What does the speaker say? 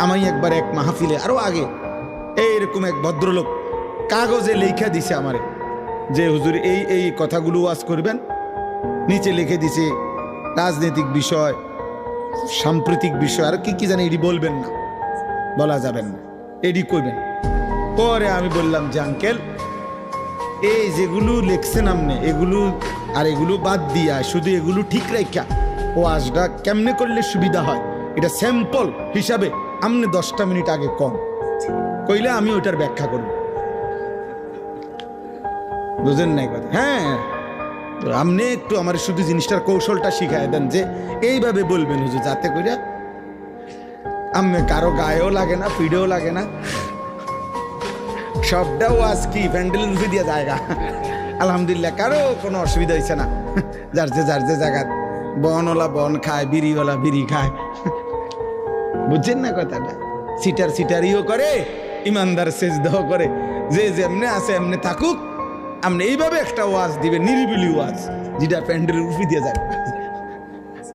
আমি একবার এক মাহফিলে আরো আগে এইরকম এক ভদ্রলোক কাগজে লেখা দিছে আমারে যে হুজুর এই এই কথাগুলো ওয়াজ করবেন। নিচে লিখে দিছে রাজনৈতিক বিষয়, সাম্প্রতিক বিষয়, আর কি কি জানি এটি বলবেন না, বলা যাবেন না, এডি করবেন। পরে আমি বললাম যে আঙ্কেল, এই যেগুলো লিখছেন আপনি এগুলো আর এগুলো বাদ দিয়া শুধু এগুলো ঠিক রাখা ওয়াজটা কেমনে করলে সুবিধা হয় এটা স্যাম্পল হিসাবে আপনি 10টা মিনিট আগে কম কইলে আমি ওইটার ব্যাখ্যা করব। বুঝেন নাই কথা? হ্যাঁ, তো আপনি একটু আমার শুধু জিনিসটার কৌশলটা শিখাই দেন যে এইভাবে বলবেন হুজুর, যাতে করে আমি কারো গায়েও লাগে না, পিঠেও লাগে না, সবটাও আজ কি প্যান্ডেল রুফে দিয়ে জায়গা। আলহামদুলিল্লাহ, কারো কোনো অসুবিধা হয়েছে না। যার যে জায়গা বনওয়ালা বন খায়, বিড়িওয়ালা বিড়ি খায়। বুঝছেন না কথাটা? সিটারিও করে, ইমানদার সেজদাও করে। যে যেমনে আছে এমনি থাকুক। আপনি এইভাবে একটা ওয়াজ দিবেন, নিরিবিলি ওয়াজ, যেটা প্যান্ডেল রুফে দিয়ে যায়।